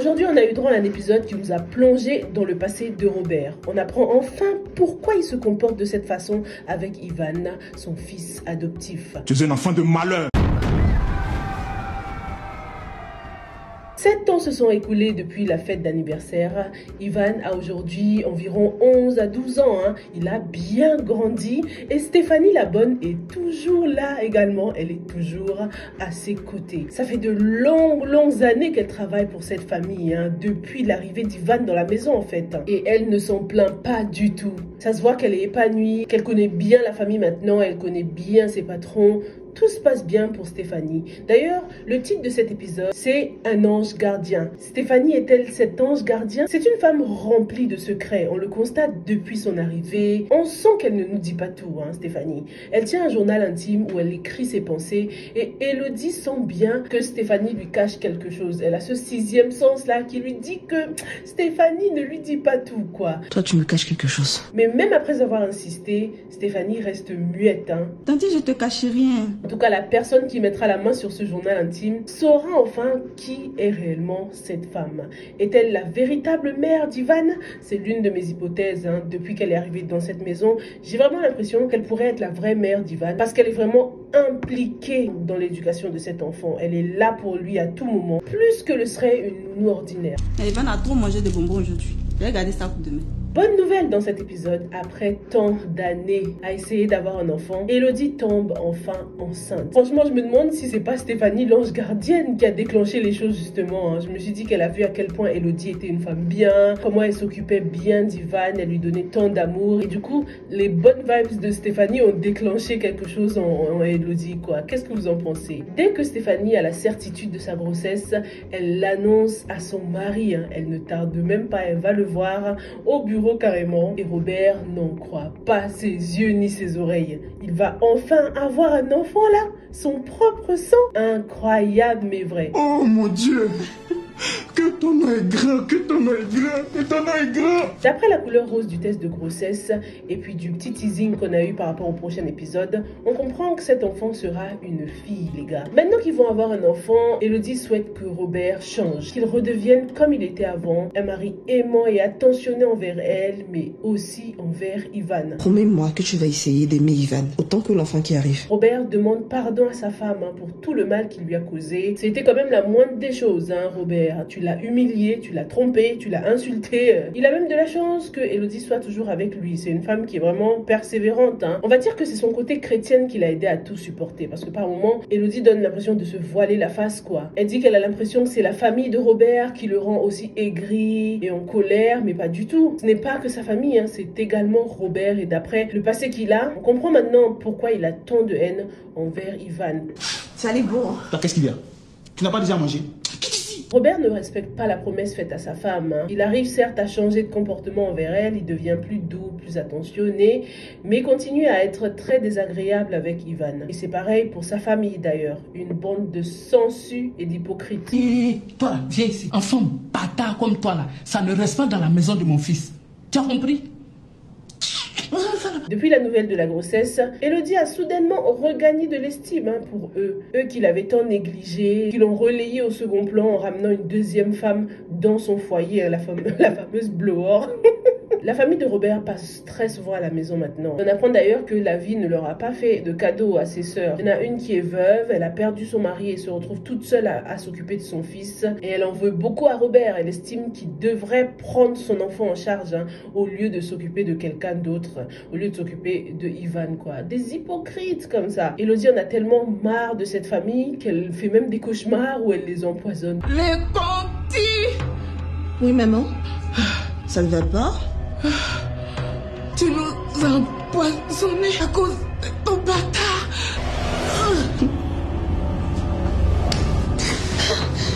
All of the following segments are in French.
Aujourd'hui, on a eu droit à un épisode qui nous a plongé dans le passé de Robert. On apprend enfin pourquoi il se comporte de cette façon avec Ivan, son fils adoptif. Tu es un enfant de malheur. 7 ans se sont écoulés depuis la fête d'anniversaire. Ivan a aujourd'hui environ 11 à 12 ans. Il a bien grandi. Et Stéphanie la bonne est toujours là également. Elle est toujours à ses côtés. Ça fait de longues années qu'elle travaille pour cette famille. Depuis l'arrivée d'Ivan dans la maison en fait. Et elle ne s'en plaint pas du tout. Ça se voit qu'elle est épanouie, qu'elle connaît bien la famille maintenant. Elle connaît bien ses patrons. Tout se passe bien pour Stéphanie. D'ailleurs, le titre de cet épisode, c'est Un ange gardien. Stéphanie est-elle cet ange gardien? C'est une femme remplie de secrets. On le constate depuis son arrivée. On sent qu'elle ne nous dit pas tout, Stéphanie. Elle tient un journal intime où elle écrit ses pensées. Et Elodie sent bien que Stéphanie lui cache quelque chose. Elle a ce 6e sens-là qui lui dit que Stéphanie ne lui dit pas tout, quoi. Toi, tu me caches quelque chose. Mais même après avoir insisté, Stéphanie reste muette, Tanti, je te cache rien. En tout cas, la personne qui mettra la main sur ce journal intime saura enfin qui est réellement cette femme. Est-elle la véritable mère d'Ivan? C'est l'une de mes hypothèses. Depuis qu'elle est arrivée dans cette maison, j'ai vraiment l'impression qu'elle pourrait être la vraie mère d'Ivan parce qu'elle est vraiment impliquée dans l'éducation de cet enfant. Elle est là pour lui à tout moment, plus que le serait une nounou ordinaire. Ivan a trop mangé de bonbons aujourd'hui. Je vais garder ça pour demain. Bonne nouvelle dans cet épisode, après tant d'années à essayer d'avoir un enfant, Elodie tombe enfin enceinte. Franchement, je me demande si c'est pas Stéphanie, l'ange gardienne, qui a déclenché les choses justement. Je me suis dit qu'elle a vu à quel point Elodie était une femme bien, comment elle s'occupait bien d'Ivan, elle lui donnait tant d'amour. Et du coup, les bonnes vibes de Stéphanie ont déclenché quelque chose en Elodie, quoi. Qu'est-ce que vous en pensez? Dès que Stéphanie a la certitude de sa grossesse, elle l'annonce à son mari. Elle ne tarde même pas, elle va le voir au bureau carrément, et Robert n'en croit pas ses yeux ni ses oreilles. Il va enfin avoir un enfant là, son propre sang. Incroyable mais vrai. Oh mon Dieu! Que ton nom est grand, que ton nom est grand, que ton nom est grand. D'après la couleur rose du test de grossesse et puis du petit teasing qu'on a eu par rapport au prochain épisode, on comprend que cet enfant sera une fille, les gars. Maintenant qu'ils vont avoir un enfant, Elodie souhaite que Robert change, qu'il redevienne comme il était avant, un mari aimant et attentionné envers elle, mais aussi envers Ivan. Promets-moi que tu vas essayer d'aimer Ivan autant que l'enfant qui arrive. Robert demande pardon à sa femme pour tout le mal qu'il lui a causé. C'était quand même la moindre des choses, Robert. Tu l'as humilié, tu l'as trompé, tu l'as insulté. Il a même de la chance que Elodie soit toujours avec lui. C'est une femme qui est vraiment persévérante. On va dire que c'est son côté chrétienne qui l'a aidé à tout supporter. Parce que par moments, Elodie donne l'impression de se voiler la face, quoi. Elle dit qu'elle a l'impression que c'est la famille de Robert qui le rend aussi aigri et en colère, mais pas du tout. Ce n'est pas que sa famille, c'est également Robert. Et d'après le passé qu'il a, on comprend maintenant pourquoi il a tant de haine envers Ivan. Ça allait beau, Toi, qu'est-ce qu'il y a? Tu n'as pas déjà mangé? Robert ne respecte pas la promesse faite à sa femme. Il arrive certes à changer de comportement envers elle, il devient plus doux, plus attentionné, mais continue à être très désagréable avec Ivan. Et c'est pareil pour sa famille d'ailleurs, une bande de sangsues et d'hypocrites. Toi, viens ici. Enfant bâtard comme toi là, ça ne reste pas dans la maison de mon fils. Tu as compris? Depuis la nouvelle de la grossesse, Elodie a soudainement regagné de l'estime pour eux. Eux qui l'avaient tant négligé, qui l'ont relayé au second plan en ramenant une deuxième femme dans son foyer, la fameuse blower. La famille de Robert passe très souvent à la maison maintenant. On apprend d'ailleurs que la vie ne leur a pas fait de cadeau à ses sœurs. Il y en a une qui est veuve, elle a perdu son mari et se retrouve toute seule à s'occuper de son fils. Et elle en veut beaucoup à Robert. Elle estime qu'il devrait prendre son enfant en charge au lieu de s'occuper de quelqu'un d'autre, au lieu de s'occuper de Ivan, quoi. Des hypocrites comme ça. Elodie en a tellement marre de cette famille qu'elle fait même des cauchemars où elle les empoisonne. Les contis! Oui, maman? Ça ne va pas? Tu nous as empoisonnés à cause de ton bâtard.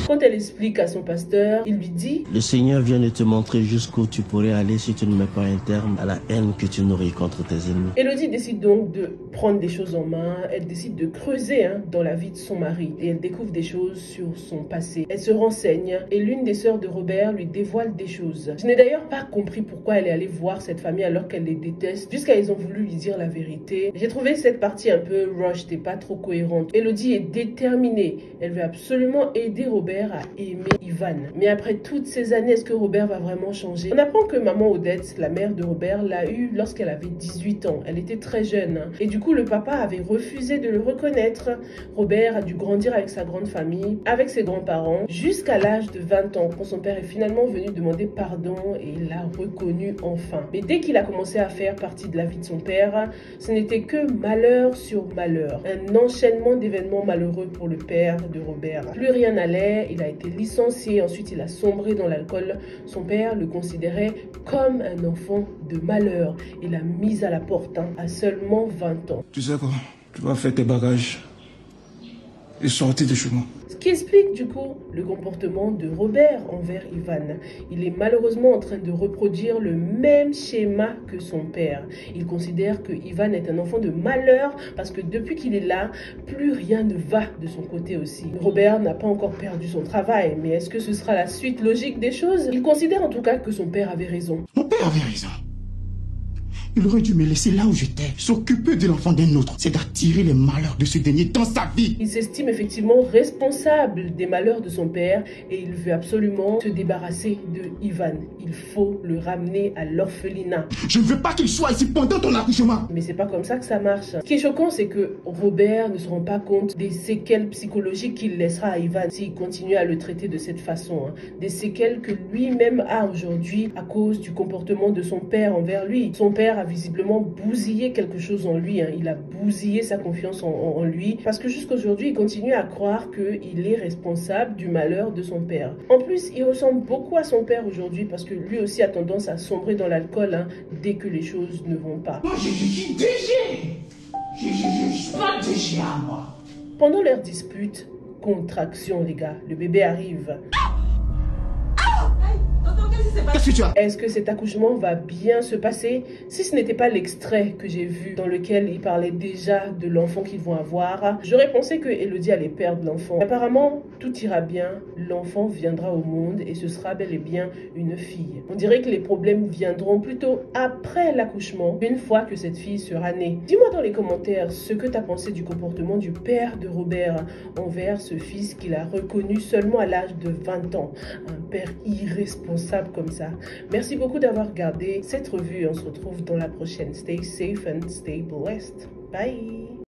Quand elle explique à son pasteur, il lui dit: Le Seigneur vient de te montrer jusqu'où tu pourrais aller si tu ne mets pas un terme à la haine que tu nourris contre tes ennemis. Elodie décide donc de prendre des choses en main. Elle décide de creuser dans la vie de son mari. Et elle découvre des choses sur son passé. Elle se renseigne et l'une des sœurs de Robert lui dévoile des choses. Je n'ai d'ailleurs pas compris pourquoi elle est allée voir cette famille alors qu'elle les déteste, jusqu'à ils ont voulu lui dire la vérité. J'ai trouvé cette partie un peu rushed et pas trop cohérente. Elodie est déterminée. Elle veut absolument aider Robert père a aimé Ivan. Mais après toutes ces années, est-ce que Robert va vraiment changer? On apprend que maman Odette, la mère de Robert, l'a eu lorsqu'elle avait 18 ans. Elle était très jeune. Et du coup, le papa avait refusé de le reconnaître. Robert a dû grandir avec sa grande famille, avec ses grands-parents, jusqu'à l'âge de 20 ans, quand son père est finalement venu demander pardon et il l'a reconnu enfin. Mais dès qu'il a commencé à faire partie de la vie de son père, ce n'était que malheur sur malheur. Un enchaînement d'événements malheureux pour le père de Robert. Plus rien n'allait, il a été licencié, ensuite il a sombré dans l'alcool. Son père le considérait comme un enfant de malheur. Il l'a mis à la porte à seulement 20 ans. Tu sais quoi? Tu vas faire tes bagages et sortir de chez moi. Ce qui explique du coup le comportement de Robert envers Ivan. Il est malheureusement en train de reproduire le même schéma que son père. Il considère que Ivan est un enfant de malheur parce que depuis qu'il est là, plus rien ne va de son côté aussi. Robert n'a pas encore perdu son travail, mais est-ce que ce sera la suite logique des choses? Il considère en tout cas que son père avait raison. Mon père avait raison. Il aurait dû me laisser là où j'étais. S'occuper de l'enfant d'un autre, c'est d'attirer les malheurs de ce dernier dans sa vie. Il s'estime effectivement responsable des malheurs de son père et il veut absolument se débarrasser de Ivan. Il faut le ramener à l'orphelinat. Je ne veux pas qu'il soit ici pendant ton accouchement. Mais c'est pas comme ça que ça marche. Ce qui est choquant, c'est que Robert ne se rend pas compte des séquelles psychologiques qu'il laissera à Ivan s'il continue à le traiter de cette façon. Des séquelles que lui-même a aujourd'hui à cause du comportement de son père envers lui. Son père a visiblement bousillé quelque chose en lui. Il a bousillé sa confiance en lui parce que jusqu'aujourd'hui, il continue à croire qu'il est responsable du malheur de son père. En plus, il ressemble beaucoup à son père aujourd'hui parce que lui aussi a tendance à sombrer dans l'alcool dès que les choses ne vont pas. Moi, je suis DG. Je suis pas DG à moi. Pendant leur dispute, contraction les gars, le bébé arrive. Qu'est-ce que tu as? Est-ce que cet accouchement va bien se passer? Si ce n'était pas l'extrait que j'ai vu dans lequel il parlait déjà de l'enfant qu'ils vont avoir, j'aurais pensé que Elodie allait perdre l'enfant. Apparemment, tout ira bien, l'enfant viendra au monde et ce sera bel et bien une fille. On dirait que les problèmes viendront plutôt après l'accouchement, une fois que cette fille sera née. Dis-moi dans les commentaires ce que tu as pensé du comportement du père de Robert envers ce fils qu'il a reconnu seulement à l'âge de 20 ans. Un père irresponsable comme ça. Merci beaucoup d'avoir regardé cette revue. On se retrouve dans la prochaine. Stay safe and stay blessed. Bye!